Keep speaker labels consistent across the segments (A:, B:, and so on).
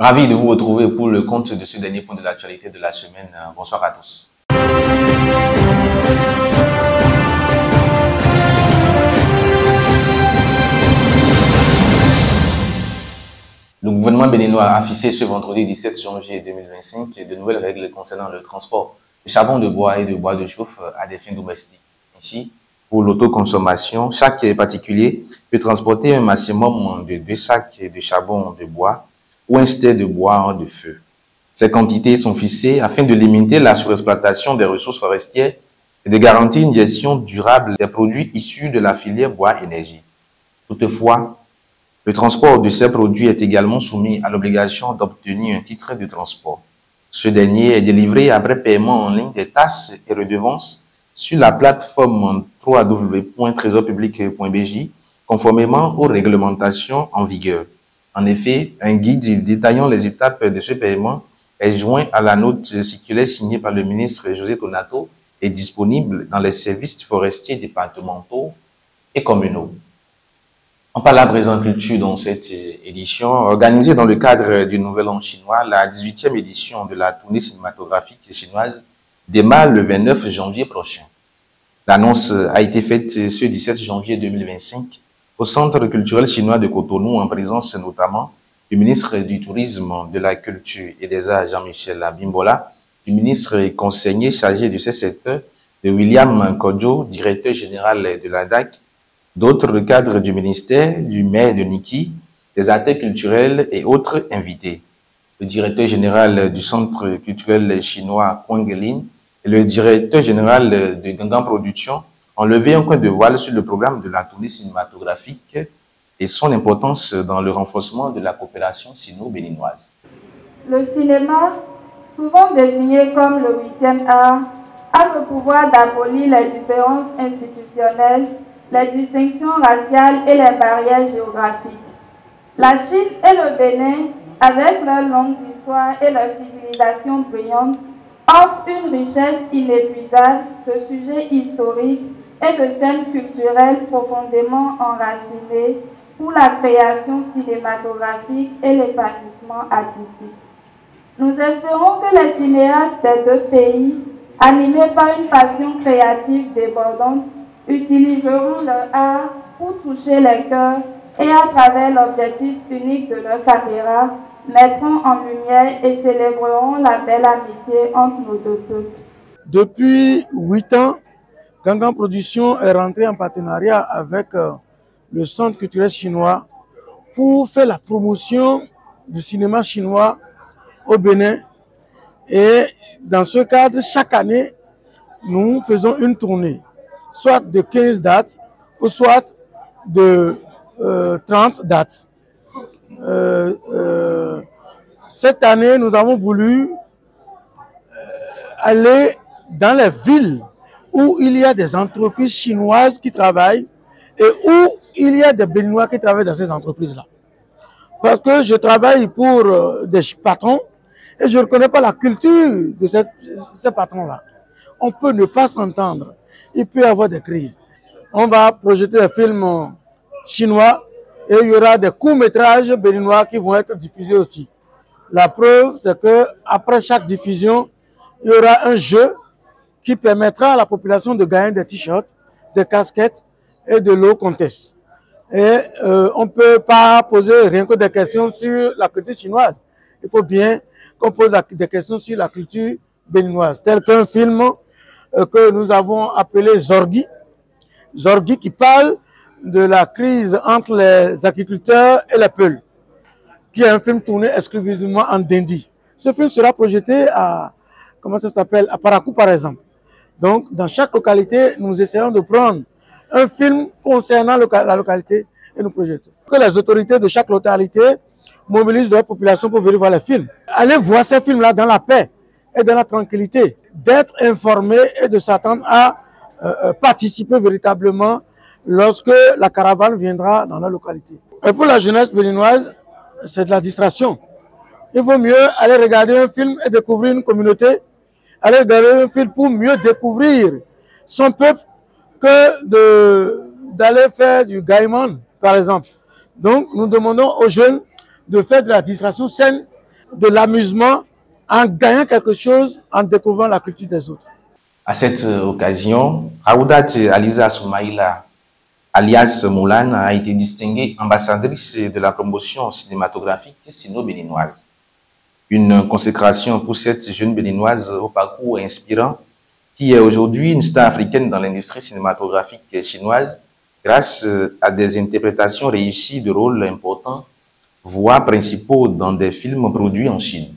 A: Ravi de vous retrouver pour le compte de ce dernier point de l'actualité de la semaine. Bonsoir à tous. Le gouvernement béninois a affiché ce vendredi 17 janvier 2025 de nouvelles règles concernant le transport de charbon de bois et de bois de chauffe à des fins domestiques. Ainsi, pour l'autoconsommation, chaque particulier peut transporter un maximum de 2 sacs de charbon de bois ou un steak de bois de feu. Ces quantités sont fixées afin de limiter la surexploitation des ressources forestières et de garantir une gestion durable des produits issus de la filière bois-énergie. Toutefois, le transport de ces produits est également soumis à l'obligation d'obtenir un titre de transport. Ce dernier est délivré après paiement en ligne des taxes et redevances sur la plateforme www.tresorpublic.bj conformément aux réglementations en vigueur. En effet, un guide détaillant les étapes de ce paiement est joint à la note circulaire signée par le ministre José Tonato et disponible dans les services forestiers départementaux et communaux. On parle à présent culture dans cette édition. Organisée dans le cadre du Nouvel An chinois, la 18e édition de la tournée cinématographique chinoise démarre le 29 janvier prochain. L'annonce a été faite ce 17 janvier 2025 au Centre culturel chinois de Cotonou en présence notamment du ministre du Tourisme, de la Culture et des Arts Jean-Michel Abimbola, du ministre et conseiller chargé de ce secteur, de William Kodjo, directeur général de la DAC, d'autres cadres du ministère, du maire de Niki, des acteurs culturels et autres invités. Le directeur général du Centre culturel chinois Kwang Lin et le directeur général de Gangan Productions ont levé un coin de voile sur le programme de la tournée cinématographique et son importance dans le renforcement de la coopération sino-béninoise.
B: Le cinéma, souvent désigné comme le 8e art, a le pouvoir d'abolir les différences institutionnelles, les distinctions raciales et les barrières géographiques. La Chine et le Bénin, avec leurs longues histoires et leurs civilisations brillantes, offrent une richesse inépuisable de sujets historiques et de scènes culturelles profondément enracinées pour la création cinématographique et l'épanouissement artistique. Nous espérons que les cinéastes des deux pays, animés par une passion créative débordante, utiliseront leur art pour toucher les cœurs et à travers l'objectif unique de leur caméra, mettront en lumière et célébreront la belle amitié entre nos deux peuples.
C: Depuis 8 ans, Gangan Productions est rentré en partenariat avec le Centre culturel chinois pour faire la promotion du cinéma chinois au Bénin. Et dans ce cadre, chaque année, nous faisons une tournée, soit de 15 dates ou soit de 30 dates. Cette année, nous avons voulu aller dans les villes où il y a des entreprises chinoises qui travaillent et où il y a des Béninois qui travaillent dans ces entreprises-là. Parce que je travaille pour des patrons et je ne reconnais pas la culture de ces patrons-là. On peut ne pas s'entendre. Il peut y avoir des crises. On va projeter des films chinois et il y aura des courts-métrages béninois qui vont être diffusés aussi. La preuve, c'est qu'après chaque diffusion, il y aura un jeu qui permettra à la population de gagner des t-shirts, des casquettes et de l'eau contest. Et on ne peut pas poser rien que des questions sur la culture chinoise. Il faut bien qu'on pose des questions sur la culture béninoise, tel qu'un film que nous avons appelé Zorgui. Zorgui qui parle de la crise entre les agriculteurs et les Peuls, qui est un film tourné exclusivement en Dindi. Ce film sera projeté à, comment ça s'appelle, à Parakou par exemple. Donc, dans chaque localité, nous essayons de prendre un film concernant la localité et nous projetons. Que les autorités de chaque localité mobilisent leur population pour venir voir les films. Allez voir ces films-là dans la paix et dans la tranquillité, d'être informés et de s'attendre à participer véritablement lorsque la caravane viendra dans la localité. Et pour la jeunesse béninoise, c'est de la distraction. Il vaut mieux aller regarder un film et découvrir une communauté, aller regarder un film pour mieux découvrir son peuple que d'aller faire du gaiement, par exemple. Donc, nous demandons aux jeunes de faire de la distraction saine de l'amusement en gagnant quelque chose, en découvrant la culture des autres.
A: À cette occasion, Aoudat Aliza Soumaïla, alias Moulane, a été distinguée ambassadrice de la promotion cinématographique sino-béninoise. Une consécration pour cette jeune béninoise au parcours inspirant, qui est aujourd'hui une star africaine dans l'industrie cinématographique chinoise, grâce à des interprétations réussies de rôles importants, voire principaux dans des films produits en Chine.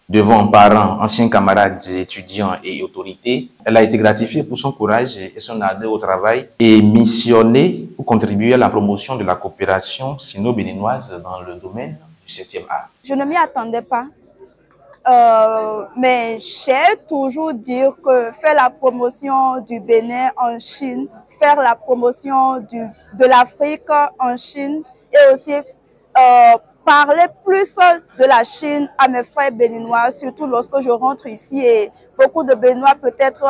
A: Devant parents, anciens camarades, étudiants et autorités, elle a été gratifiée pour son courage et son ardeur au travail et missionnée pour contribuer à la promotion de la coopération sino-béninoise dans le domaine du 7e art.
D: Je ne m'y attendais pas, mais j'ai toujours dit que faire la promotion du Bénin en Chine, faire la promotion de l'Afrique en Chine et aussi parler plus de la Chine à mes frères béninois, surtout lorsque je rentre ici et beaucoup de Béninois peut-être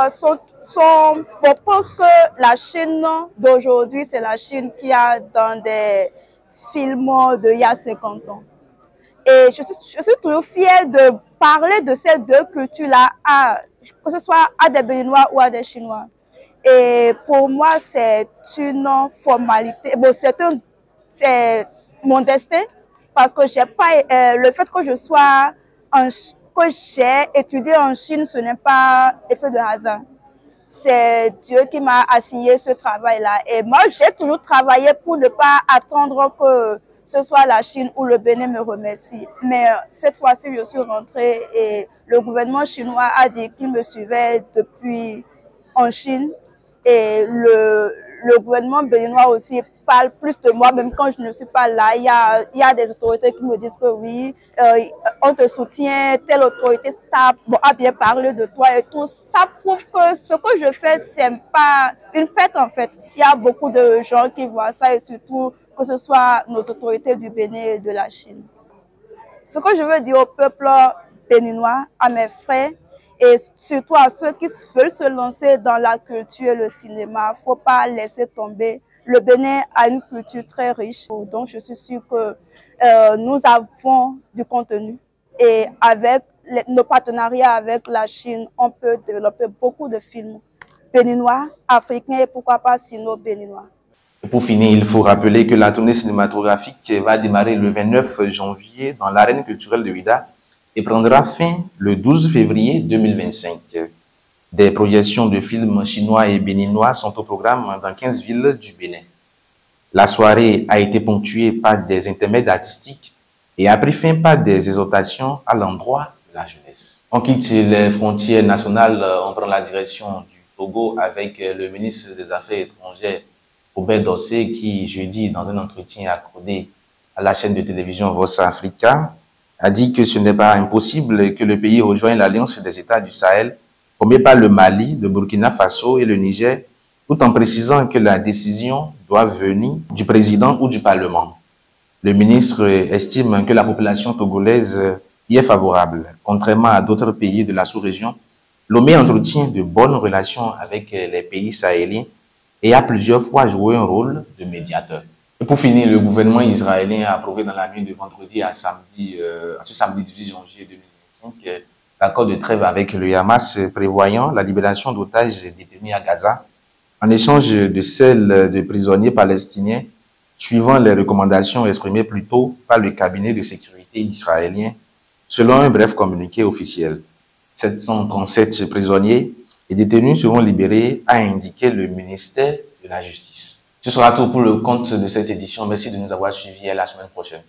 D: pensent que la Chine d'aujourd'hui, c'est la Chine qu'il y a dans des films d'il y a 50 ans. Et je suis toujours fière de parler de ces deux cultures-là, que ce soit à des Béninois ou à des Chinois. Et pour moi, c'est une formalité. Bon, c'est mon destin. Parce que j'ai pas le fait que que j'ai étudié en Chine, ce n'est pas effet de hasard. C'est Dieu qui m'a assigné ce travail-là. Et moi, j'ai toujours travaillé pour ne pas attendre que ce soit la Chine ou le Bénin me remercie. Mais cette fois-ci, je suis rentrée et le gouvernement chinois a dit qu'il me suivait depuis en Chine. Et le gouvernement béninois aussi parle plus de moi, même quand je ne suis pas là. Il y a des autorités qui me disent que oui, on te soutient, telle autorité a bien parlé de toi et tout. Ça prouve que ce que je fais, c'est pas une fête en fait. Il y a beaucoup de gens qui voient ça et surtout que ce soit nos autorités du Bénin et de la Chine. Ce que je veux dire au peuple béninois, à mes frères, et surtout à ceux qui veulent se lancer dans la culture et le cinéma, faut pas laisser tomber. Le Bénin a une culture très riche, donc je suis sûre que nous avons du contenu. Et avec nos partenariats avec la Chine, on peut développer beaucoup de films béninois, africains et pourquoi pas sino-béninois.
A: Pour finir, il faut rappeler que la tournée cinématographique va démarrer le 29 janvier dans l'arène culturelle de Ouidah et prendra fin le 12 février 2025. Des projections de films chinois et béninois sont au programme dans 15 villes du Bénin. La soirée a été ponctuée par des intermèdes artistiques et a pris fin par des exhortations à l'endroit de la jeunesse. On quitte les frontières nationales, on prend la direction du Togo avec le ministre des Affaires étrangères, Robert Dossé, qui jeudi, dans un entretien accordé à la chaîne de télévision Voix Africa, a dit que ce n'est pas impossible que le pays rejoigne l'Alliance des États du Sahel, formée par le Mali, le Burkina Faso et le Niger, tout en précisant que la décision doit venir du président ou du Parlement. Le ministre estime que la population togolaise y est favorable. Contrairement à d'autres pays de la sous-région, Lomé entretient de bonnes relations avec les pays sahéliens et a plusieurs fois joué un rôle de médiateur. Et pour finir, le gouvernement israélien a approuvé dans la nuit de vendredi à ce samedi 18 janvier 2025 l'accord de trêve avec le Hamas prévoyant la libération d'otages détenus à Gaza en échange de celle de prisonniers palestiniens, suivant les recommandations exprimées plus tôt par le cabinet de sécurité israélien, selon un bref communiqué officiel. 737 prisonniers et détenus seront libérés, a indiqué le ministère de la Justice. Ce sera tout pour le compte de cette édition. Merci de nous avoir suivis et à la semaine prochaine.